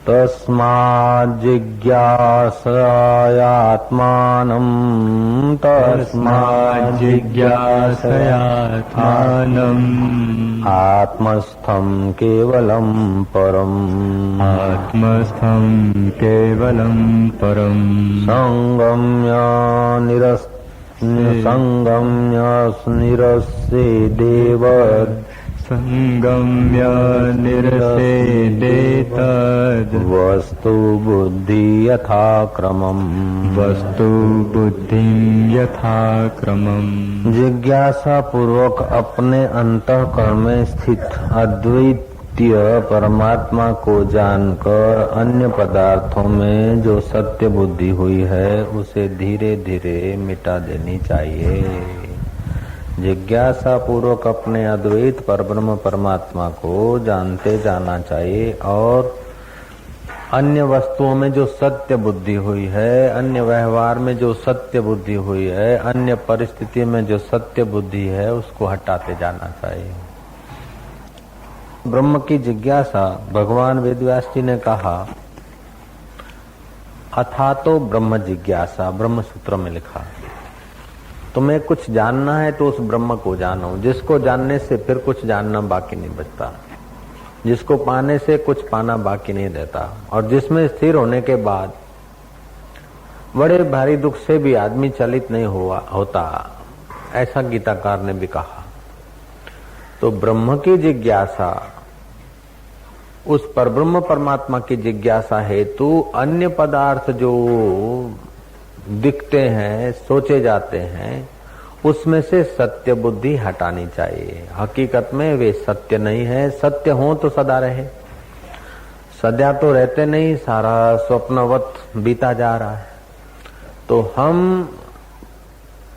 तस्माज्जिज्ञासयात्मानं तस्माज्जिज्ञासयात्मानम् आत्मस्थं केवलं परम् आत्मस्थं केवलं परम् संगम्य निरस्येदेव संगम्य निरसेदेतद् वस्तु बुद्धि यथा क्रमम् वस्तु बुद्धिं यथा क्रमम् जिज्ञासा पूर्वक अपने अंतःकरण में स्थित अद्वितीय परमात्मा को जानकर अन्य पदार्थों में जो सत्य बुद्धि हुई है उसे धीरे धीरे मिटा देनी चाहिए। जिज्ञासा पूर्वक अपने अद्वैत परब्रह्म परमात्मा को जानते जाना चाहिए और अन्य वस्तुओं में जो सत्य बुद्धि हुई है, अन्य व्यवहार में जो सत्य बुद्धि हुई है, अन्य परिस्थिति में जो सत्य बुद्धि है उसको हटाते जाना चाहिए। ब्रह्म की जिज्ञासा भगवान वेदव्यास जी ने कहा अथातो ब्रह्म जिज्ञासा, ब्रह्म सूत्र में लिखा तुम्हें कुछ जानना है तो उस ब्रह्म को जानो, जिसको जानने से फिर कुछ जानना बाकी नहीं बचता, जिसको पाने से कुछ पाना बाकी नहीं रहता, और जिसमें स्थिर होने के बाद बड़े भारी दुख से भी आदमी चलित नहीं होता, ऐसा गीताकार ने भी कहा। तो ब्रह्म की जिज्ञासा, उस परब्रह्म परमात्मा की जिज्ञासा हेतु अन्य पदार्थ जो दिखते हैं, सोचे जाते हैं, उसमें से सत्य बुद्धि हटानी चाहिए। हकीकत में वे सत्य नहीं है। सत्य हो तो सदा रहे, सदा तो रहते नहीं, सारा स्वप्नवत बीता जा रहा है। तो हम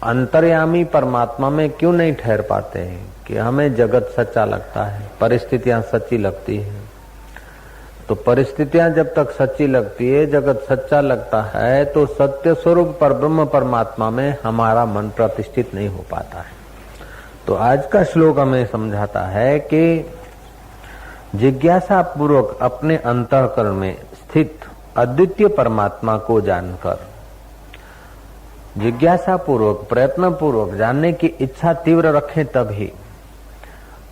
अंतर्यामी परमात्मा में क्यों नहीं ठहर पाते हैं कि हमें जगत सच्चा लगता है, परिस्थितियां सच्ची लगती है। तो परिस्थितियां जब तक सच्ची लगती है, जगत सच्चा लगता है, तो सत्य स्वरूप परब्रह्म परमात्मा में हमारा मन प्रतिष्ठित नहीं हो पाता है। तो आज का श्लोक हमें समझाता है कि जिज्ञासा पूर्वक अपने अंतःकरण में स्थित अद्वितीय परमात्मा को जानकर, जिज्ञासा पूर्वक प्रयत्न पूर्वक जानने की इच्छा तीव्र रखें तभी।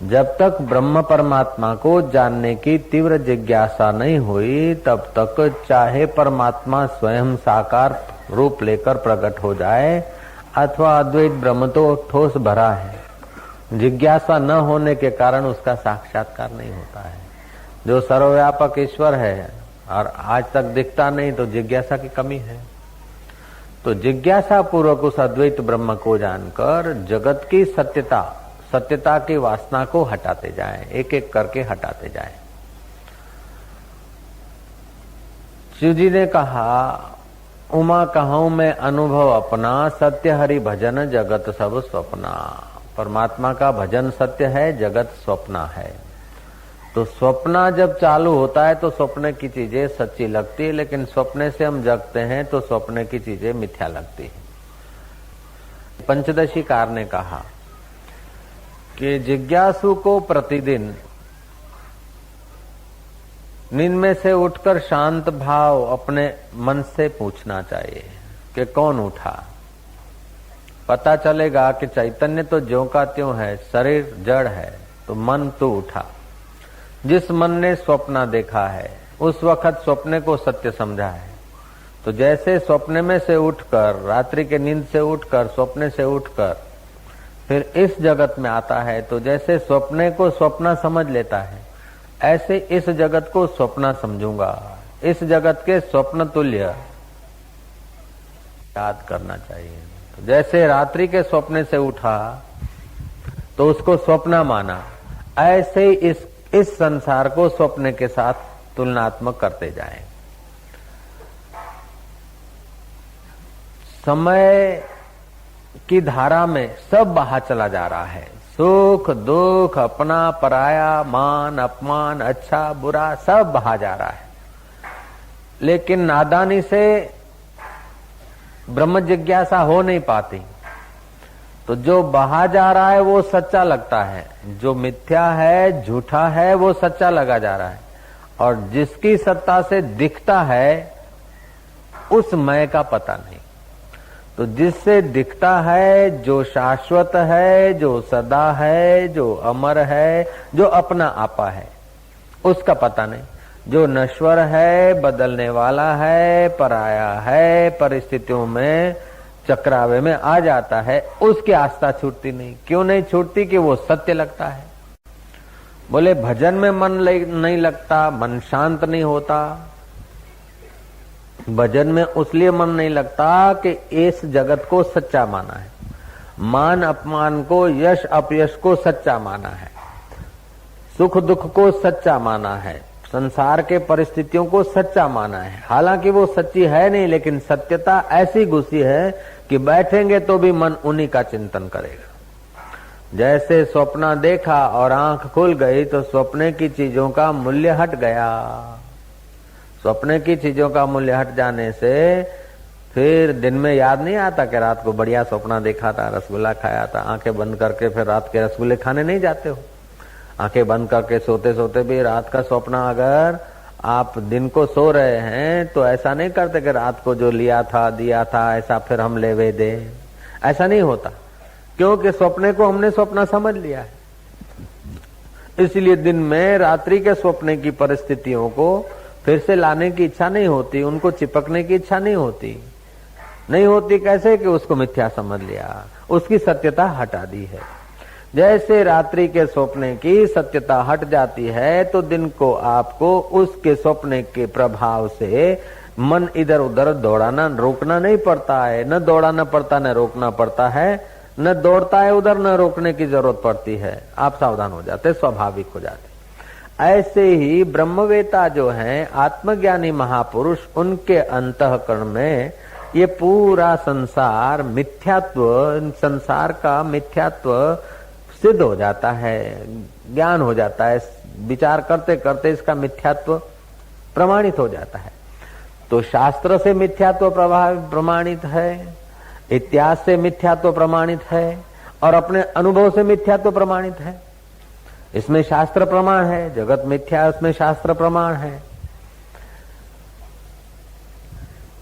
जब तक ब्रह्म परमात्मा को जानने की तीव्र जिज्ञासा नहीं हुई तब तक चाहे परमात्मा स्वयं साकार रूप लेकर प्रकट हो जाए अथवा अद्वैत ब्रह्म तो ठोस भरा है, जिज्ञासा न होने के कारण उसका साक्षात्कार नहीं होता है। जो सर्वव्यापक ईश्वर है और आज तक दिखता नहीं तो जिज्ञासा की कमी है। तो जिज्ञासा पूर्वक उस अद्वैत ब्रह्म को जानकर जगत की सत्यता की वासना को हटाते जाएं, एक एक करके हटाते जाएं। शिव जी ने कहा उमा कहूं मैं अनुभव अपना, सत्य हरि भजन जगत सब स्वप्ना। परमात्मा का भजन सत्य है, जगत स्वप्ना है। तो स्वप्ना जब चालू होता है तो स्वप्न की चीजें सच्ची लगती है, लेकिन स्वप्ने से हम जगते हैं तो स्वप्न की चीजें मिथ्या लगती है। पंचदशी कार ने कहा कि जिज्ञासु को प्रतिदिन नींद में से उठकर शांत भाव अपने मन से पूछना चाहिए कि कौन उठा। पता चलेगा कि चैतन्य तो ज्यों का त्यों है, शरीर जड़ है, तो मन तो उठा। जिस मन ने स्वप्न देखा है उस वक्त स्वप्ने को सत्य समझा है। तो जैसे स्वप्ने में से उठकर, रात्रि के नींद से उठकर, स्वप्ने से उठकर फिर इस जगत में आता है, तो जैसे स्वप्ने को स्वप्न समझ लेता है, ऐसे इस जगत को स्वप्न समझूंगा। इस जगत के स्वप्न तुल्य याद करना चाहिए। तो जैसे रात्रि के स्वप्ने से उठा तो उसको स्वप्न माना, ऐसे ही इस संसार को स्वप्न के साथ तुलनात्मक करते जाएं। समय की धारा में सब बहा चला जा रहा है। सुख दुख, अपना पराया, मान अपमान, अच्छा बुरा, सब बहा जा रहा है। लेकिन नादानी से ब्रह्म जिज्ञासा हो नहीं पाती। तो जो बहा जा रहा है वो सच्चा लगता है, जो मिथ्या है, झूठा है, वो सच्चा लगा जा रहा है। और जिसकी सत्ता से दिखता है उस मय का पता नहीं। तो जिससे दिखता है, जो शाश्वत है, जो सदा है, जो अमर है, जो अपना आपा है, उसका पता नहीं। जो नश्वर है, बदलने वाला है, पराया है, परिस्थितियों में चक्रावे में आ जाता है, उसकी आस्था छूटती नहीं। क्यों नहीं छूटती? कि वो सत्य लगता है। बोले भजन में मन नहीं लगता, मन शांत नहीं होता। भजन में उसलिए मन नहीं लगता कि इस जगत को सच्चा माना है, मान अपमान को, यश अपयश को सच्चा माना है, सुख दुख को सच्चा माना है, संसार के परिस्थितियों को सच्चा माना है। हालांकि वो सच्ची है नहीं, लेकिन सत्यता ऐसी घुसी है कि बैठेंगे तो भी मन उन्हीं का चिंतन करेगा। जैसे स्वप्न देखा और आंख खुल गई तो स्वप्न की चीजों का मूल्य हट गया। स्वप्न की चीजों का मूल्य हट जाने से फिर दिन में याद नहीं आता कि रात को बढ़िया स्वप्न देखा था, रसगुल्ला खाया था। आंखें बंद करके फिर रात के रसगुल्ले खाने नहीं जाते हो। आंखें बंद करके सोते सोते भी रात का स्वप्न, अगर आप दिन को सो रहे हैं तो ऐसा नहीं करते कि रात को जो लिया था, दिया था, ऐसा फिर हम लेवे दे, ऐसा नहीं होता। क्योंकि स्वप्ने को हमने स्वप्न समझ लिया है। इसलिए दिन में रात्रि के स्वप्ने की परिस्थितियों को फिर से लाने की इच्छा नहीं होती, उनको चिपकने की इच्छा नहीं होती। नहीं होती कैसे? कि उसको मिथ्या समझ लिया, उसकी सत्यता हटा दी है। जैसे रात्रि के स्वप्ने की सत्यता हट जाती है तो दिन को आपको उसके स्वप्ने के प्रभाव से मन इधर उधर दौड़ाना रोकना नहीं पड़ता है। न दौड़ाना पड़ता, न रोकना पड़ता है, न दौड़ता है उधर, न रोकने की जरूरत पड़ती है। आप सावधान हो जाते, स्वाभाविक हो जाते। ऐसे ही ब्रह्मवेता जो हैं, आत्मज्ञानी महापुरुष, उनके अंतःकरण में ये पूरा संसार मिथ्यात्व, संसार का मिथ्यात्व सिद्ध हो जाता है, ज्ञान हो जाता है। विचार करते करते इसका मिथ्यात्व प्रमाणित हो जाता है। तो शास्त्र से मिथ्यात्व प्रमाणित है, इतिहास से मिथ्यात्व प्रमाणित है, और अपने अनुभव से मिथ्यात्व प्रमाणित है। इसमें शास्त्र प्रमाण है, जगत मिथ्या, उसमें शास्त्र प्रमाण है।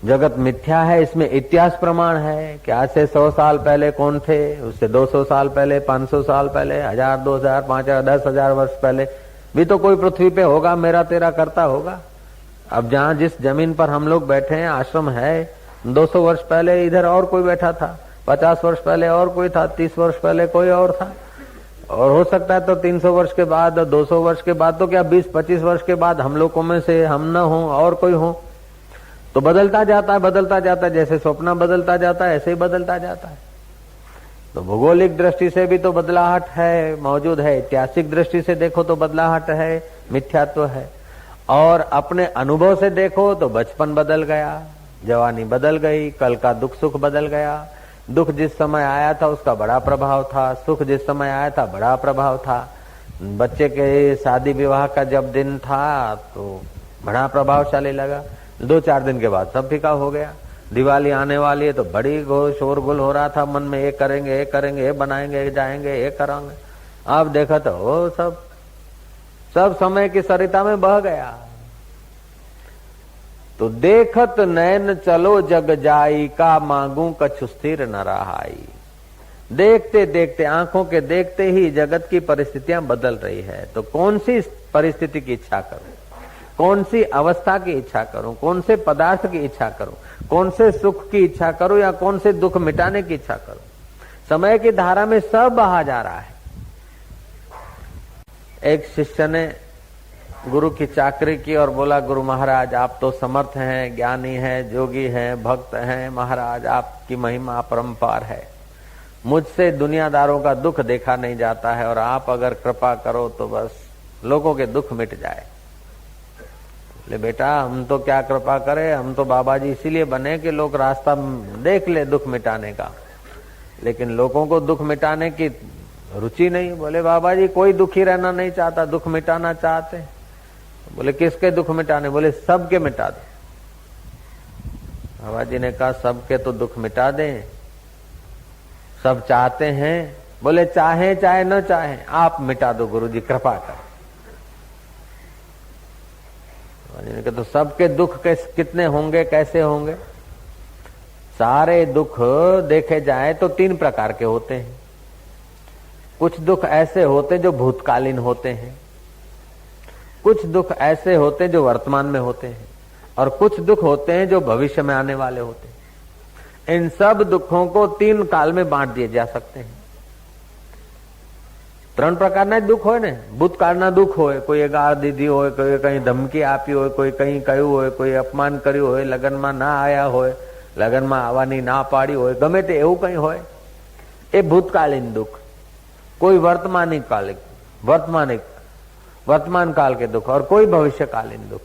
जगत मिथ्या है, इसमें इतिहास प्रमाण है कि आज से 100 साल पहले कौन थे, उससे 200 साल पहले, 500 साल पहले, 1000, 2000, 5000, 10,000 वर्ष पहले भी तो कोई पृथ्वी पे होगा, मेरा तेरा करता होगा। अब जहां जिस जमीन पर हम लोग बैठे हैं, आश्रम है, 200 वर्ष पहले इधर और कोई बैठा था, 50 वर्ष पहले और कोई था, 30 वर्ष पहले कोई और था, और हो सकता है तो 300 वर्ष के बाद, 200 वर्ष के बाद, तो क्या 20-25 वर्ष के बाद हम लोगों में से हम न हो और कोई हो। तो बदलता जाता है, बदलता जाता है। जैसे स्वप्न बदलता जाता है, ऐसे ही बदलता जाता है। तो भौगोलिक दृष्टि से भी तो बदलाहट है, मौजूद है। ऐतिहासिक दृष्टि से देखो तो बदलाहट है, मिथ्यात्व है। और अपने अनुभव से देखो तो बचपन बदल गया, जवानी बदल गई, कल का दुख सुख बदल गया। दुख जिस समय आया था उसका बड़ा प्रभाव था, सुख जिस समय आया था बड़ा प्रभाव था। बच्चे के शादी विवाह का जब दिन था तो बड़ा प्रभावशाली लगा, 2-4 दिन के बाद सब फीका हो गया। दिवाली आने वाली है तो बड़ी शोरगुल हो रहा था मन में, ये करेंगे, ये करेंगे, ये बनाएंगे, ये जाएंगे, ये करेंगे। अब देखा तो वो सब समय की सरिता में बह गया। तो देखत नैन चलो जग जाई, का मांगू कछु स्थिर न रहाई। देखते देखते, आंखों के देखते ही जगत की परिस्थितियां बदल रही है। तो कौन सी परिस्थिति की इच्छा करूं, कौन सी अवस्था की इच्छा करूं, कौन से पदार्थ की इच्छा करूं, कौन से सुख की इच्छा करूं, या कौन से दुख मिटाने की इच्छा करूं। समय की धारा में सब बहा जा रहा है। एक शिष्य ने गुरु की चाकरी की और बोला, गुरु महाराज आप तो समर्थ हैं, ज्ञानी हैं, जोगी हैं, भक्त हैं, महाराज आपकी महिमा अपरंपार है। मुझसे दुनियादारों का दुख देखा नहीं जाता है, और आप अगर कृपा करो तो बस लोगों के दुख मिट जाए। ले बेटा, हम तो क्या कृपा करें, हम तो बाबा जी इसीलिए बने कि लोग रास्ता देख ले दुख मिटाने का, लेकिन लोगों को दुख मिटाने की रुचि नहीं। बोले बाबा जी कोई दुखी रहना नहीं चाहता, दुख मिटाना चाहते। बोले किसके दुख मिटाने? बोले सबके मिटा दे। बाबा जी ने कहा सबके तो दुख मिटा दें, सब चाहते हैं। बोले चाहे चाहे न चाहे आप मिटा दो, गुरु जी कृपा कर। तो सबके दुख कितने होंगे, कैसे होंगे? सारे दुख देखे जाए तो 3 प्रकार के होते हैं। कुछ दुख ऐसे होते जो भूतकालीन होते हैं, कुछ दुख ऐसे होते जो वर्तमान में होते हैं, और कुछ दुख होते हैं जो भविष्य में आने वाले होते हैं। इन सब दुखों को 3 काल में बांट दिए जा सकते हैं। 3 प्रकारना दुख હોય ને, ભૂતકાળના દુખ હોય, કોઈ ગાળ દીધી હોય, કોઈ કઈ ધમકી આપી હોય, કોઈ કઈ કહ્યું હોય, કોઈ અપમાન કર્યું હોય, લગ્નમાં ના આયા હોય, લગ્નમાં આવવાની ના પાડી હોય, ગમે તે એવું કઈ હોય, એ ભૂતકાલીન दुख। कोई वर्तमान काल के दुख और कोई भविष्यकालीन दुख।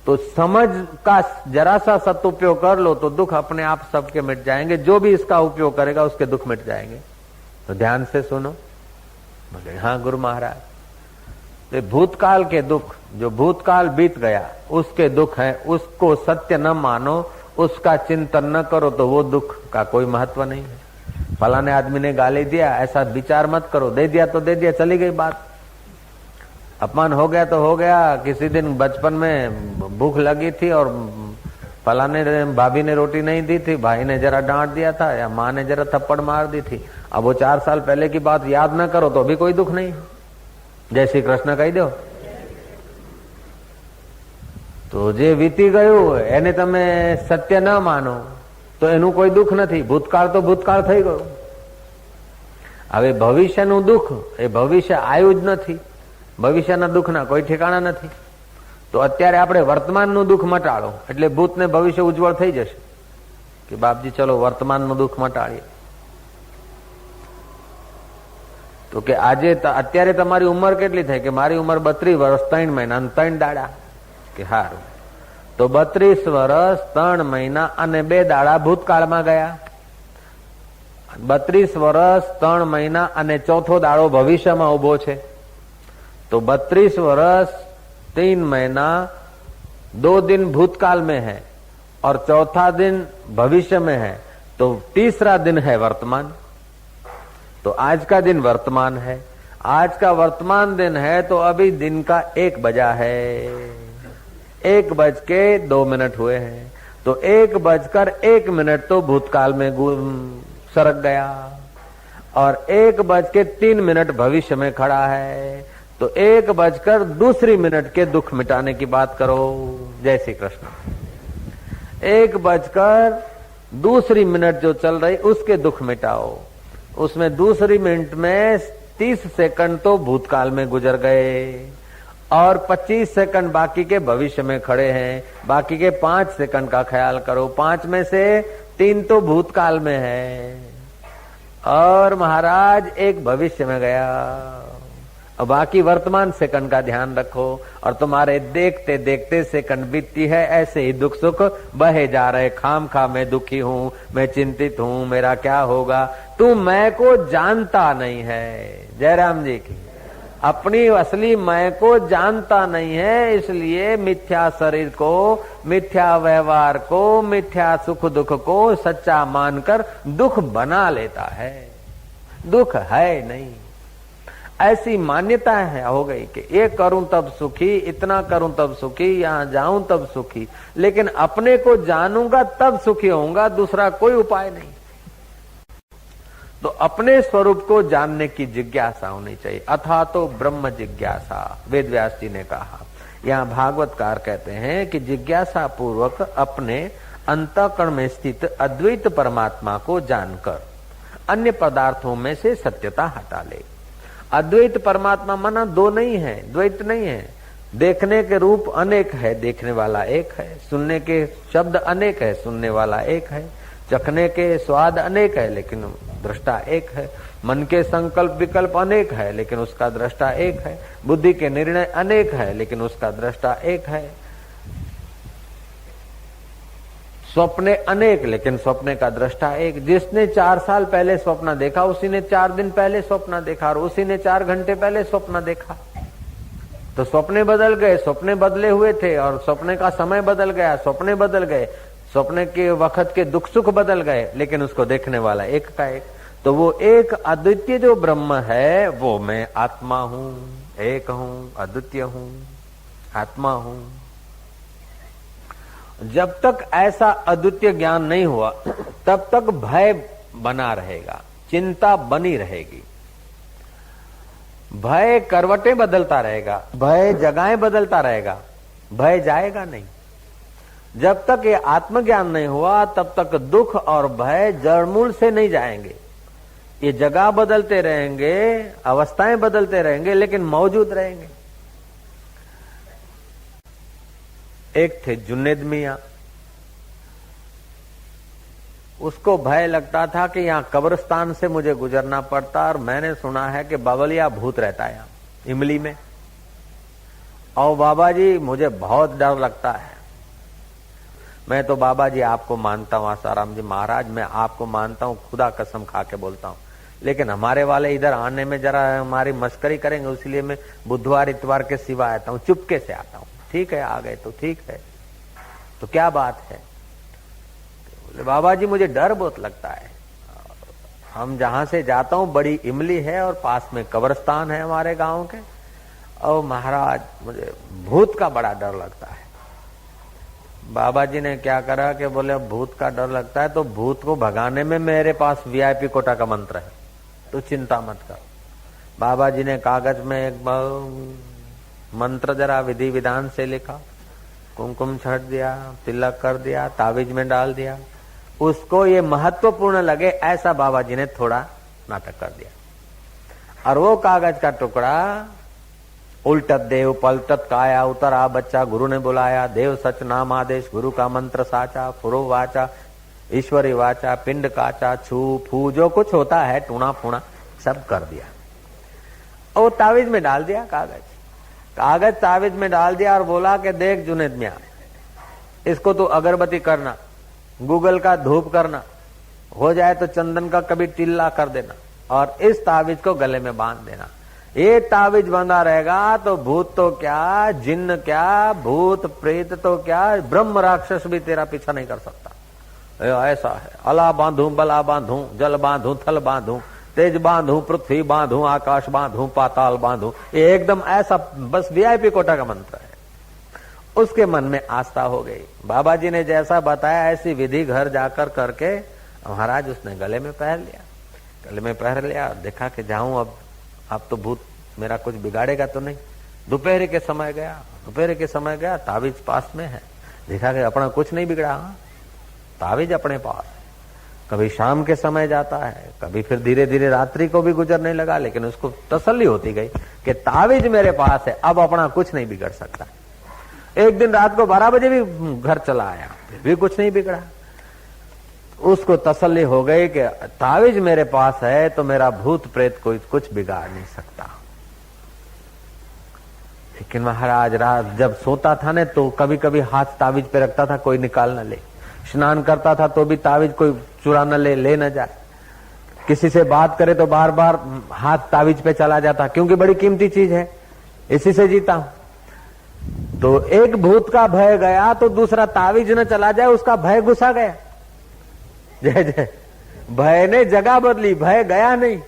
तो समझ का जरा सा सदुपयोग कर लो तो दुख अपने आप सबके मिट जाएंगे। जो भी इसका उपयोग करेगा उसके दुख मिट जाएंगे। तो ध्यान से सुनो। हाँ गुरु महाराज, तो भूतकाल के दुख, जो भूतकाल बीत गया उसके दुख हैं, उसको सत्य न मानो, उसका चिंतन न करो तो वो दुख का कोई महत्व नहीं है। फलाने आदमी ने गाली दिया, ऐसा विचार मत करो, दे दिया तो दे दिया, चली गई बात। अपमान हो गया तो हो गया। किसी दिन बचपन में भूख लगी थी और फलाने भाभी ने रोटी नहीं दी थी, भाई ने जरा डांट दिया था या माँ ने जरा थप्पड़ मार दी थी। अब वो 4 साल पहले की बात याद ना करो तो भी कोई दुख नहीं। जय श्री कृष्ण कही दो। तो जे વીતી ગયું એને તમે સત્ય ન માનો તો એનું કોઈ દુખ નથી। ભૂતકાળ તો ભૂતકાળ થઈ ગયો। હવે ભવિષ્યનું દુખ એ ભવિષ્ય આવ્યું જ નથી। ભવિષ્યના દુખના કોઈ ઠેકાણા નથી। તો અત્યારે આપણે વર્તમાનનું દુખ મટાડો એટલે ભૂત ને ભવિષ્ય ઉજ્જવળ થઈ જશે કે બાપજી ચલો વર્તમાનનું દુખ મટાડીએ। તો કે આજે અત્યારે તમારી ઉંમર કેટલી થઈ? કે મારી ઉંમર 32 વર્ષ 3 મહિના અને 3 દાડા। કે હારું, તો 32 વર્ષ 3 મહિના અને 2 દાડા ભૂતકાળમાં ગયા। 32 વર્ષ 3 મહિના અને ચોથો દાડો ભવિષ્યમાં ઉભો છે। तो 32 वर्ष 3 महीना 2 दिन भूतकाल में है और चौथा दिन भविष्य में है, तो तीसरा दिन है वर्तमान। तो आज का दिन वर्तमान है। आज का वर्तमान दिन है तो अभी दिन का 1 बजा है। 1:02 हुए हैं। तो 1:01 तो भूतकाल में सरक गया और 1:03 भविष्य में खड़ा है। तो 1:02 के दुख मिटाने की बात करो। जय श्री कृष्ण। 1:02 जो चल रही उसके दुख मिटाओ। उसमें दूसरी मिनट में 30 सेकंड तो भूतकाल में गुजर गए और 25 सेकंड बाकी के भविष्य में खड़े हैं। बाकी के 5 सेकंड का ख्याल करो। 5 में से 3 तो भूतकाल में है और महाराज 1 भविष्य में गया। और बाकी वर्तमान सेकंड का ध्यान रखो और तुम्हारे देखते देखते सेकंड बीतती है। ऐसे ही दुख सुख बहे जा रहे। खाम खा मैं दुखी हूँ, मैं चिंतित हूँ, मेरा क्या होगा। तू मैं को जानता नहीं है। जयराम जी की। अपनी असली मैं को जानता नहीं है, इसलिए मिथ्या शरीर को, मिथ्या व्यवहार को, मिथ्या सुख दुख को सच्चा मानकर दुख बना लेता है। दुख है नहीं, ऐसी मान्यता है हो गई कि ये करूं तब सुखी, इतना करूं तब सुखी, यहाँ जाऊं तब सुखी। लेकिन अपने को जानूंगा तब सुखी होऊंगा, दूसरा कोई उपाय नहीं। तो अपने स्वरूप को जानने की जिज्ञासा होनी चाहिए। अथा तो ब्रह्म जिज्ञासा, वेद व्यास जी ने कहा। यहाँ भागवतकार कहते हैं कि जिज्ञासा पूर्वक अपने अंतःकरण में स्थित अद्वैत परमात्मा को जानकर अन्य पदार्थों में से सत्यता हटा ले। अद्वैत परमात्मा माना 2 नहीं है, द्वैत नहीं है। देखने के रूप अनेक है, देखने वाला एक है। सुनने के शब्द अनेक है, सुनने वाला एक है। चखने के स्वाद अनेक है, लेकिन दृष्टा एक है। मन के संकल्प विकल्प अनेक है, लेकिन उसका दृष्टा एक है। बुद्धि के निर्णय अनेक है, लेकिन उसका दृष्टा एक है। स्वप्ने अनेक, लेकिन स्वप्ने का दृष्टा एक। जिसने 4 साल पहले स्वप्न देखा उसी ने 4 दिन पहले स्वप्न देखा और उसी ने 4 घंटे पहले स्वप्न देखा। तो स्वप्ने बदल गए, स्वप्ने बदले हुए थे और स्वप्ने का समय बदल गया, स्वप्ने बदल गए, स्वप्ने के वक्त के दुख सुख बदल गए, लेकिन उसको देखने वाला एक का एक। तो वो एक अद्वितीय जो ब्रह्म है वो मैं आत्मा हूँ, एक हूँ, अद्वितीय हूँ, आत्मा हूँ। जब तक ऐसा अद्वितीय ज्ञान नहीं हुआ तब तक भय बना रहेगा, चिंता बनी रहेगी, भय करवटें बदलता रहेगा, भय जगहें बदलता रहेगा, भय जाएगा नहीं। जब तक ये आत्मज्ञान नहीं हुआ तब तक दुख और भय जड़मूल से नहीं जाएंगे। ये जगह बदलते रहेंगे, अवस्थाएं बदलते रहेंगे, लेकिन मौजूद रहेंगे। एक थे जुन्नेद मियां, उसको भय लगता था कि यहाँ कब्रिस्तान से मुझे गुजरना पड़ता, और मैंने सुना है कि बावलिया भूत रहता है यहाँ इमली में। और बाबा जी मुझे बहुत डर लगता है। मैं तो बाबा जी आपको मानता हूँ, आसाराम जी महाराज मैं आपको मानता हूँ, खुदा कसम खा के बोलता हूँ, लेकिन हमारे वाले इधर आने में जरा हमारी मस्करी करेंगे, इसलिए मैं बुधवार इतवार के सिवा आता हूँ, चुपके से आता हूँ। ठीक है, आ गए तो ठीक है, तो क्या बात है? बोले बाबा जी मुझे डर बहुत लगता है, हम जहां से जाता हूँ बड़ी इमली है और पास में कब्रिस्तान है हमारे गांव के, और महाराज मुझे भूत का बड़ा डर लगता है। बाबा जी ने क्या करा कि बोले भूत का डर लगता है तो भूत को भगाने में मेरे पास वीआईपी कोटा का मंत्र है, तो चिंता मत कर। बाबा जी ने कागज में एक मंत्र जरा विधि विधान से लिखा, कुमकुम छट दिया, तिलक कर दिया, ताबीज में डाल दिया। उसको ये महत्वपूर्ण लगे ऐसा बाबा जी ने थोड़ा नाटक कर दिया, और वो कागज का टुकड़ा उल्टत देव पलटत काया, उतरा बच्चा गुरु ने बुलाया, देव सच नाम आदेश, गुरु का मंत्र साचा, फुरो वाचा ईश्वरी वाचा, पिंड काचा, छू फू जो कुछ होता है टूना फूना सब कर दिया, और तावीज में डाल दिया। कागज तावीज में डाल दिया और बोला कि देख जुनेद मियां, इसको तो अगरबत्ती करना, गूगल का धूप करना, हो जाए तो चंदन का कभी टिल्ला कर देना, और इस तावीज को गले में बांध देना। ये तावीज बंधा रहेगा तो भूत तो क्या, जिन्न क्या, भूत प्रेत तो क्या, ब्रह्म राक्षस भी तेरा पीछा नहीं कर सकता। ऐसा है, अला बांधू, बला बांधू, जल बांधू, थल बांधू, तेज बांधू, पृथ्वी बांधू, आकाश बांधू, पाताल बांधू, ये एकदम ऐसा बस वीआईपी कोटा का मंत्र है। उसके मन में आस्था हो गई। बाबा जी ने जैसा बताया ऐसी विधि घर जाकर करके महाराज उसने गले में पहन लिया। गले में पहन लिया, देखा कि जाऊं अब तो भूत मेरा कुछ बिगाड़ेगा तो नहीं। दोपहर के समय गया, तावीज पास में है, देखा कि अपना कुछ नहीं बिगड़ा, तावीज अपने पास। कभी शाम के समय जाता है, कभी फिर धीरे धीरे रात्रि को भी गुजरने लगा, लेकिन उसको तसल्ली होती गई कि तावीज मेरे पास है, अब अपना कुछ नहीं बिगड़ सकता। एक दिन रात को 12 बजे भी घर चला आया, फिर भी कुछ नहीं बिगड़ा। उसको तसल्ली हो गई कि तावीज मेरे पास है तो मेरा भूत प्रेत कोई कुछ बिगाड़ नहीं सकता। लेकिन महाराज रात जब सोता था ने तो कभी कभी हाथ तावीज पे रखता था, कोई निकाल न ले। स्नान करता था तो भी तावीज कोई चुरा न ले न जाए। किसी से बात करे तो बार बार हाथ तावीज पे चला जाता, क्योंकि बड़ी कीमती चीज है, इसी से जीता हूं। तो एक भूत का भय गया तो दूसरा तावीज न चला जाए, उसका भय घुसा गया। जय जय, भय ने जगह बदली, भय गया नहीं।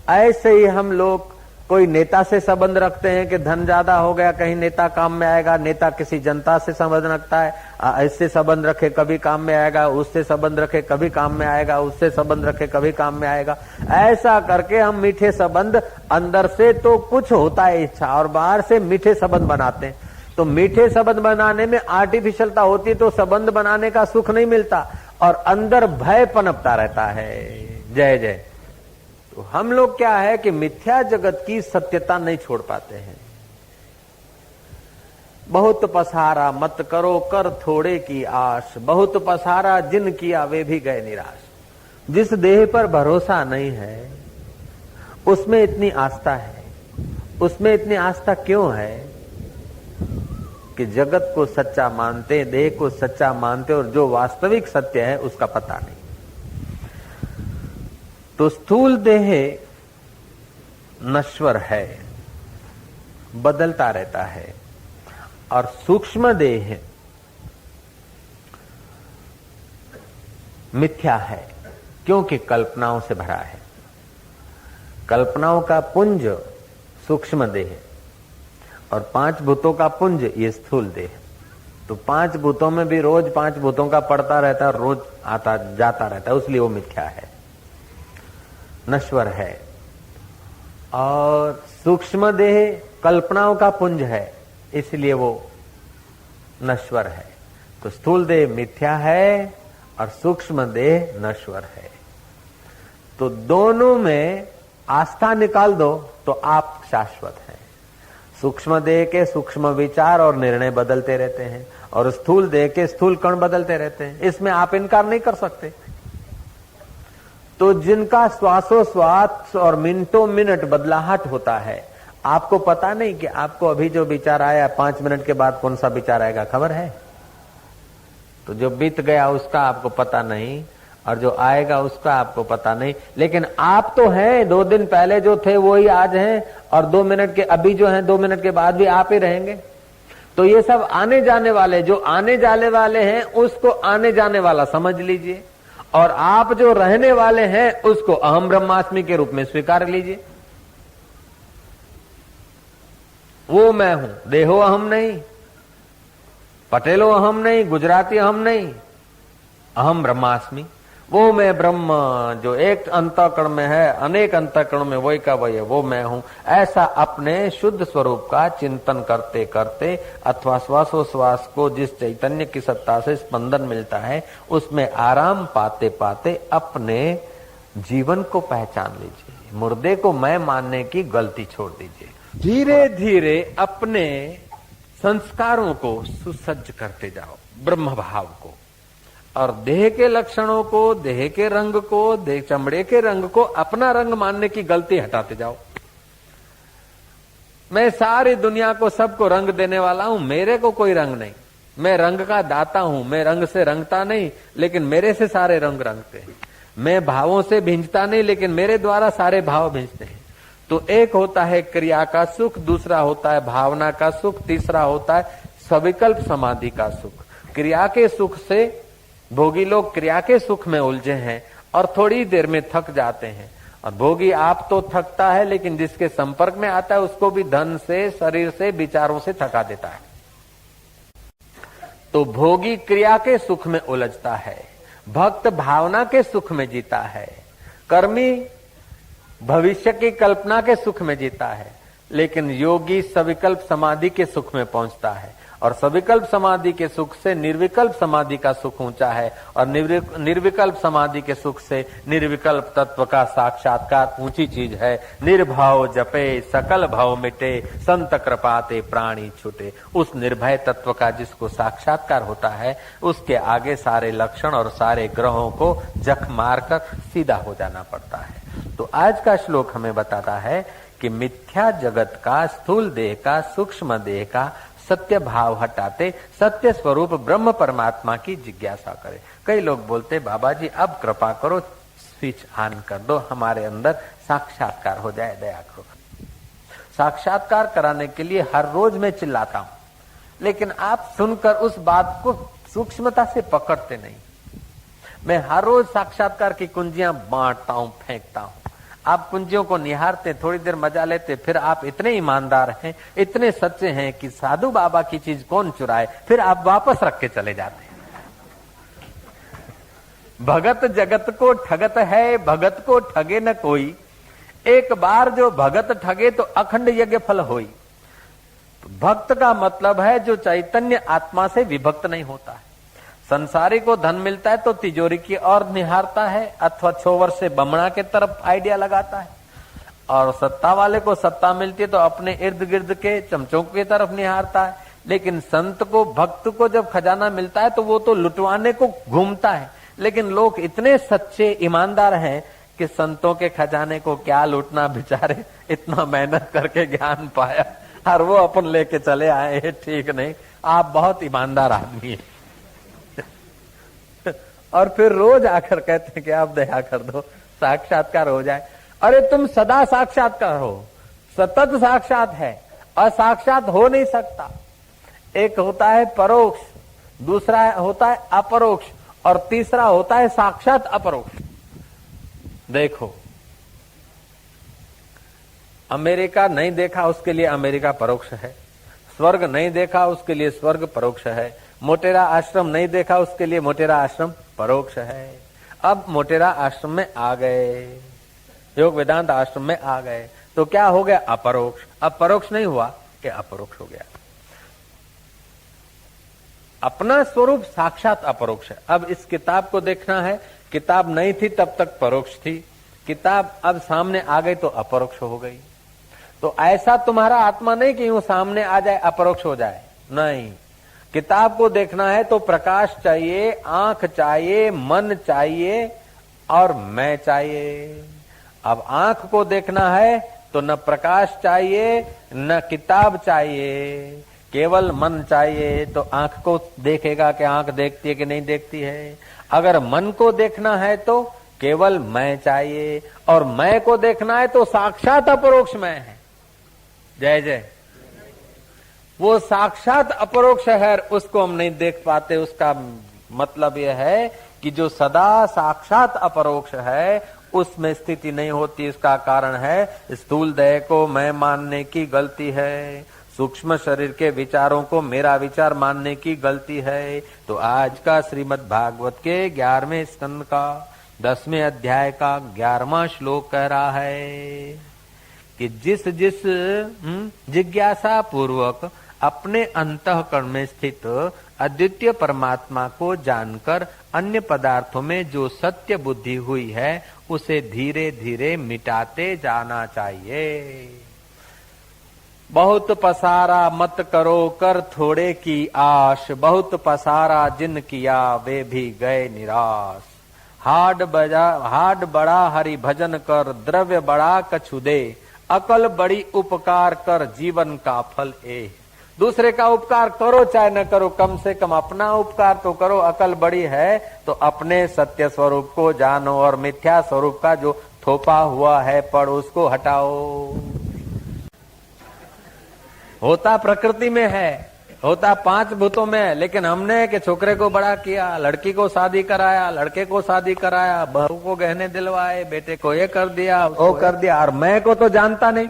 ऐसे ही हम लोग कोई नेता से संबंध रखते हैं कि धन ज्यादा हो गया कहीं नेता काम में आएगा, नेता किसी जनता से संबंध रखता है, इससे संबंध रखे कभी काम में आएगा, उससे संबंध रखे कभी काम में आएगा, उससे संबंध रखे कभी काम में आएगा। ऐसा करके हम मीठे संबंध, अंदर से तो कुछ होता है इच्छा और बाहर से मीठे संबंध बनाते हैं। तो मीठे संबंध बनाने में आर्टिफिशियलता होती है तो संबंध बनाने का सुख नहीं मिलता और अंदर भय पनपता रहता है। जय जय। तो हम लोग क्या है कि मिथ्या जगत की सत्यता नहीं छोड़ पाते हैं। बहुत पसारा मत करो कर थोड़े की आश, बहुत पसारा जिन किया वे भी गए निराश। जिस देह पर भरोसा नहीं है उसमें इतनी आस्था है। उसमें इतनी आस्था क्यों है कि जगत को सच्चा मानते, देह को सच्चा मानते और जो वास्तविक सत्य है उसका पता नहीं। तो स्थूल देह नश्वर है, बदलता रहता है, और सूक्ष्म देह मिथ्या है क्योंकि कल्पनाओं से भरा है। कल्पनाओं का पुंज सूक्ष्म देह और 5 भूतों का पुंज ये स्थूल देह। तो 5 भूतों में भी रोज 5 भूतों का पड़ता रहता है, रोज आता जाता रहता है, इसलिए वो मिथ्या है, नश्वर है। और सूक्ष्म देह कल्पनाओं का पुंज है, इसलिए वो नश्वर है। तो स्थूल देह मिथ्या है और सूक्ष्म देह नश्वर है। तो दोनों में आस्था निकाल दो तो आप शाश्वत हैं। सूक्ष्म देह के सूक्ष्म विचार और निर्णय बदलते रहते हैं और स्थूल देह के स्थूल कण बदलते रहते हैं, इसमें आप इनकार नहीं कर सकते। तो जिनका श्वासोश्वास और मिनटों मिनट बदलाहट होता है, आपको पता नहीं कि आपको अभी जो विचार आया 5 मिनट के बाद कौन सा विचार आएगा, खबर है? तो जो बीत गया उसका आपको पता नहीं और जो आएगा उसका आपको पता नहीं, लेकिन आप तो हैं, 2 दिन पहले जो थे वही आज हैं और 2 मिनट के अभी जो हैं 2 मिनट के बाद भी आप ही रहेंगे। तो ये सब आने जाने वाले, जो आने जाने वाले हैं उसको आने जाने वाला समझ लीजिए और आप जो रहने वाले हैं उसको अहम ब्रह्मास्मि के रूप में स्वीकार लीजिए। वो मैं हूं, देहो अहम नहीं, पटेलो अहम नहीं, गुजराती अहम नहीं, अहम ब्रह्मास्मि। वो मैं ब्रह्म जो एक अंतःकरण में है, अनेक अंतःकरण में वही का वही है, वो मैं हूं। ऐसा अपने शुद्ध स्वरूप का चिंतन करते करते अथवा श्वासोश्वास को जिस चैतन्य की सत्ता से स्पंदन मिलता है उसमें आराम पाते पाते अपने जीवन को पहचान लीजिए। मुर्दे को मैं मानने की गलती छोड़ दीजिए। धीरे धीरे अपने संस्कारों को सुसज्ज करते जाओ, ब्रह्म भाव को, और देह के लक्षणों को, देह के रंग को, देह चमड़े के रंग को अपना रंग मानने की गलती हटाते जाओ। मैं सारी दुनिया को, सबको रंग देने वाला हूं, मेरे को कोई रंग नहीं, मैं रंग का दाता हूं, मैं रंग से रंगता नहीं लेकिन मेरे से सारे रंग रंगते हैं। मैं भावों से भिंजता नहीं लेकिन मेरे द्वारा सारे भाव भिंजते हैं। तो एक होता है क्रिया का सुख, दूसरा होता है भावना का सुख, तीसरा होता है सविकल्प समाधि का सुख। क्रिया के सुख से भोगी लोग क्रिया के सुख में उलझे हैं और थोड़ी देर में थक जाते हैं, और भोगी आप तो थकता है लेकिन जिसके संपर्क में आता है उसको भी धन से, शरीर से, विचारों से थका देता है। तो भोगी क्रिया के सुख में उलझता है, भक्त भावना के सुख में जीता है, कर्मी भविष्य की कल्पना के सुख में जीता है, लेकिन योगी सविकल्प समाधि के सुख में पहुंचता है। और सविकल्प समाधि के सुख से निर्विकल्प समाधि का सुख ऊंचा है और निर्विकल्प समाधि के सुख से निर्विकल्प तत्व का साक्षात्कार ऊंची चीज है। निर्भाव जपे सकल भव मिटे, संत कृपाते प्राणी छूटे। उस निर्भय तत्व का जिसको साक्षात्कार होता है उसके आगे सारे लक्षण और सारे ग्रहों को जख मारकर सीधा हो जाना पड़ता है। तो आज का श्लोक हमें बताता है कि मिथ्या जगत का, स्थूल देह का, सूक्ष्म देह का सत्य भाव हटाते सत्य स्वरूप ब्रह्म परमात्मा की जिज्ञासा करें। कई लोग बोलते बाबा जी अब कृपा करो, स्विच ऑन कर दो, हमारे अंदर साक्षात्कार हो जाए, दया करो। साक्षात्कार कराने के लिए हर रोज मैं चिल्लाता हूं, लेकिन आप सुनकर उस बात को सूक्ष्मता से पकड़ते नहीं। मैं हर रोज साक्षात्कार की कुंजियां बांटता हूं, फेंकता हूं। आप कुंजियों को निहारते, थोड़ी देर मजा लेते, फिर आप इतने ईमानदार हैं, इतने सच्चे हैं कि साधु बाबा की चीज कौन चुराए, फिर आप वापस रख के चले जाते हैं। भगत जगत को ठगत है, भगत को ठगे न कोई, एक बार जो भगत ठगे तो अखंड यज्ञ फल होई। भक्त का मतलब है जो चैतन्य आत्मा से विभक्त नहीं होता है। संसारी को धन मिलता है तो तिजोरी की ओर निहारता है अथवा छोवर से बमणा के तरफ आइडिया लगाता है, और सत्ता वाले को सत्ता मिलती है तो अपने इर्द गिर्द के चमचों की तरफ निहारता है। लेकिन संत को, भक्त को जब खजाना मिलता है तो वो तो लुटवाने को घूमता है। लेकिन लोग इतने सच्चे ईमानदार हैं कि संतों के खजाने को क्या लूटना, बेचारे इतना मेहनत करके ज्ञान पाया और वो अपन लेके चले आए। ठीक नहीं, आप बहुत ईमानदार आदमी है। और फिर रोज आकर कहते हैं कि आप दया कर दो, साक्षात्कार हो जाए। अरे तुम सदा साक्षात्कार हो, सतत साक्षात है, असाक्षात हो नहीं सकता। एक होता है परोक्ष, दूसरा होता है अपरोक्ष, और तीसरा होता है साक्षात अपरोक्ष। देखो, अमेरिका नहीं देखा उसके लिए अमेरिका परोक्ष है, स्वर्ग नहीं देखा उसके लिए स्वर्ग परोक्ष है, मोटेरा आश्रम नहीं देखा उसके लिए मोटेरा आश्रम परोक्ष है। अब मोटेरा आश्रम में आ गए, योग वेदांत आश्रम में आ गए तो क्या हो गया? अपरोक्ष। अब परोक्ष नहीं हुआ कि अपरोक्ष हो गया। अपना स्वरूप साक्षात अपरोक्ष है। अब इस किताब को देखना है, किताब नहीं थी तब तक परोक्ष थी, किताब अब सामने आ गई तो अपरोक्ष हो गई। तो ऐसा तुम्हारा आत्मा नहीं कि यूं सामने आ जाए अपरोक्ष हो जाए, नहीं। किताब को देखना है तो प्रकाश चाहिए, आंख चाहिए, मन चाहिए और मैं चाहिए। अब आंख को देखना है तो न प्रकाश चाहिए न किताब चाहिए, केवल मन चाहिए। तो आंख को देखेगा कि आंख देखती है कि नहीं देखती है। अगर मन को देखना है तो केवल मैं चाहिए, और मैं को देखना है तो साक्षात अपरोक्ष मैं है। जय जय। वो साक्षात अपरोक्ष है, उसको हम नहीं देख पाते। उसका मतलब यह है कि जो सदा साक्षात अपरोक्ष है उसमें स्थिति नहीं होती। इसका कारण है स्थूल देह को मैं मानने की गलती है, सूक्ष्म शरीर के विचारों को मेरा विचार मानने की गलती है। तो आज का श्रीमद् भागवत के 11वें स्कंद का 10वें अध्याय का 11वां श्लोक कह रहा है कि जिस जिस जिज्ञासा पूर्वक अपने अंतःकरण में स्थित अद्वितीय परमात्मा को जानकर अन्य पदार्थों में जो सत्य बुद्धि हुई है उसे धीरे धीरे मिटाते जाना चाहिए। बहुत पसारा मत करो कर थोड़े की आश, बहुत पसारा जिन किया वे भी गए निराश। हाड बड़ा हरि भजन कर, द्रव्य बड़ा कछु दे, अकल बड़ी उपकार कर, जीवन का फल ए। दूसरे का उपकार करो चाहे न करो, कम से कम अपना उपकार तो करो। अकल बड़ी है तो अपने सत्य स्वरूप को जानो और मिथ्या स्वरूप का जो थोपा हुआ है पड़ उसको हटाओ। होता प्रकृति में है, होता 5 भूतों में है, लेकिन हमने के छोकरे को बड़ा किया, लड़की को शादी कराया, लड़के को शादी कराया, बहू को गहने दिलवाए, बेटे को ये कर दिया वो कर दिया, और मैं को तो जानता नहीं।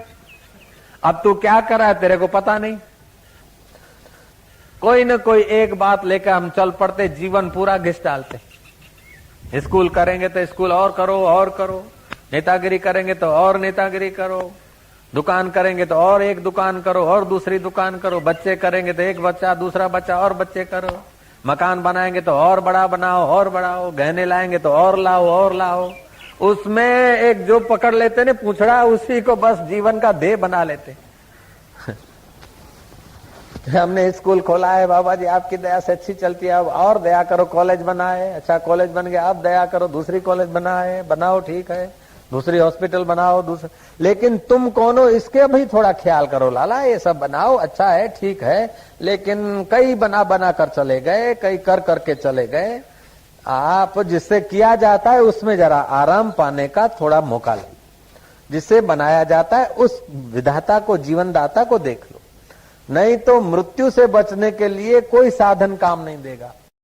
अब तू क्या कर रहा है तेरे को पता नहीं। कोई न कोई एक बात लेकर हम चल पड़ते, जीवन पूरा घिस डालते। स्कूल करेंगे तो स्कूल और करो, नेतागिरी करेंगे तो और नेतागिरी करो, दुकान करेंगे तो और एक दुकान करो और दूसरी दुकान करो, बच्चे करेंगे तो एक बच्चा दूसरा बच्चा और बच्चे करो, मकान बनाएंगे तो और बड़ा बनाओ और बढ़ाओ, गहने लाएंगे तो और लाओ। उसमें एक जो पकड़ लेते ने पूछड़ा, उसी को बस जीवन का ध्येय बना लेते। हमने स्कूल खोला है बाबा जी, आपकी दया से अच्छी चलती है, अब और दया करो, कॉलेज बनाए, अच्छा कॉलेज बन गया, अब दया करो दूसरी कॉलेज बनाओ, ठीक है, दूसरी हॉस्पिटल बनाओ, लेकिन तुम कौन हो इसके भी थोड़ा ख्याल करो लाला। ये सब बनाओ, अच्छा है, ठीक है, लेकिन कई बना कर चले गए, कई कर करके चले गए। आप जिससे किया जाता है उसमें जरा आराम पाने का थोड़ा मौका लो। जिससे बनाया जाता है उस विधाता को, जीवनदाता को देख लो, नहीं तो मृत्यु से बचने के लिए कोई साधन काम नहीं देगा।